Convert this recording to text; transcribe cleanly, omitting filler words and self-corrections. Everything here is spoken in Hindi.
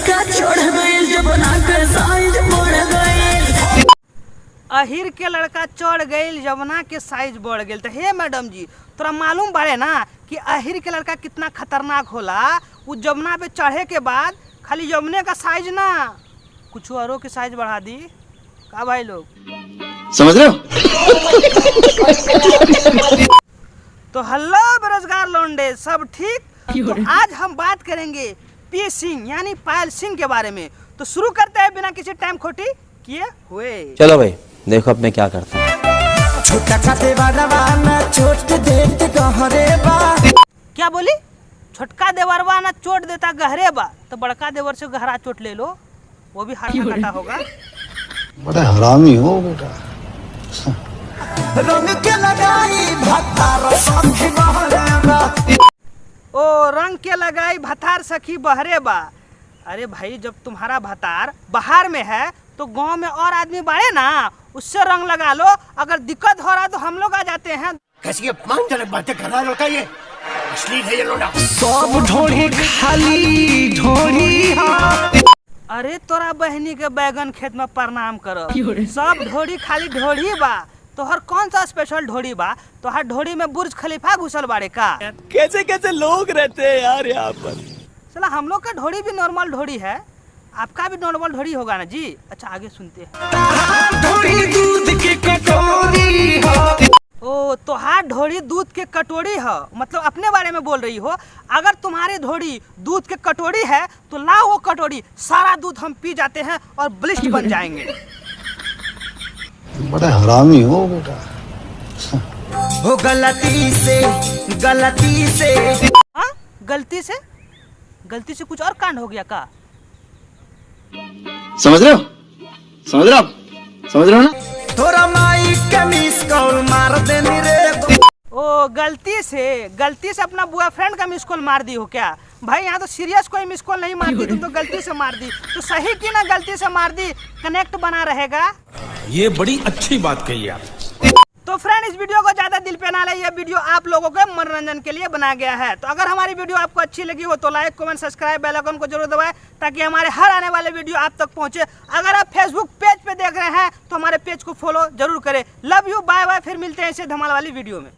लड़का चढ़ गइल जवना के साइज बढ़ गइल। अहिर के लड़का चढ़ गइल जवना के साइज बढ़ गइल। तो हे मैडम जी, तोरा मालूम बाड़े ना कि अहिर के लड़का कितना खतरनाक होला। वो जमुना पे चढ़े के बाद खाली जमुने का साइज ना, कुछ औरों की साइज बढ़ा दी का भाई लोग, समझ रहे हो? तो हेलो बेरोजगार लौंडे, सब ठीक? तो आज हम बात करेंगे पी सिंह यानी पायल सिंह के बारे में। तो शुरू करते हैं बिना किसी टाइम खोटी किए हुए। चलो भाई देखो अब मैं क्या करता हूँ। क्या बोली? छोटका देवरवा ना चोट देता गहरे बा, तो बड़का देवर से गहरा चोट ले लो, वो भी हाथ काटा होगा। बड़ा हरामी हो बेटा। ओ रंग के लगाई भतार सखी बहरे बा। अरे भाई, जब तुम्हारा भतार बाहर में है तो गांव में और आदमी बाड़े ना, उससे रंग लगा लो। अगर दिक्कत हो रहा तो हम लोग आ जाते हैं। कैसी अपमानजनक बातें कर रहा है लड़का, ये अश्लील है ये लोड़ा। सब ढोढ़ी खाली ढोढ़ी। अरे तोरा बहनी के बैगन खेत में प्रणाम करो। सब ढोड़ी खाली ढोड़ी बा। तोहर कौन सा स्पेशल ढोड़ी बा? तोहर ढोड़ी में बुर्ज खलीफा घुसल बाड़े का? कैसे कैसे लोग रहते हैं यार यहाँ पर। चला, हम लोग का ढोड़ी भी नॉर्मल ढोड़ी है, आपका भी नॉर्मल ढोड़ी होगा ना जी। अच्छा आगे सुनते हैं। ढोढ़ी दूध की कटोरी हो। ओ तोहार ढोड़ी दूध के कटोरी है, मतलब अपने बारे में बोल रही हो। अगर तुम्हारी ढोड़ी दूध के कटोरी है तो लाओ वो कटोरी, सारा दूध हम पी जाते हैं और बलिष्ठ बन जाएंगे। बड़ा हरामी हो बेटा। वो गलती से हाँ, गलती से कुछ और कांड हो गया का? समझ रहे हो? समझ रहे हो? समझ रहे हो ना? थोड़ा माइक का मिस कॉल मार देनी रे। ओ गलती से अपना बॉयफ्रेंड का मिस कॉल मार दी हो क्या? भाई यहाँ तो सीरियस कोई मिस कॉल नहीं मार दी, तुम तो गलती से मार दी। तो सही की ना गलती से मार दी, कनेक्ट बना रहेगा। ये बड़ी अच्छी बात कही आप। तो फ्रेंड, इस वीडियो को ज्यादा दिल पे ना ले, ये वीडियो आप लोगों के मनोरंजन के लिए बना गया है। तो अगर हमारी वीडियो आपको अच्छी लगी हो तो like comment subscribe bell icon को जरूर दबाएं, ताकि हमारे हर आने वाले वीडियो आप तक पहुंचे। अगर आप फेसबुक पेज पे देख रहे हैं तो हमारे पेज को फॉलो जरूर करें। लव यू, बाय बाय, फिर मिलते हैं ऐसे धमाल वाली वीडियो में।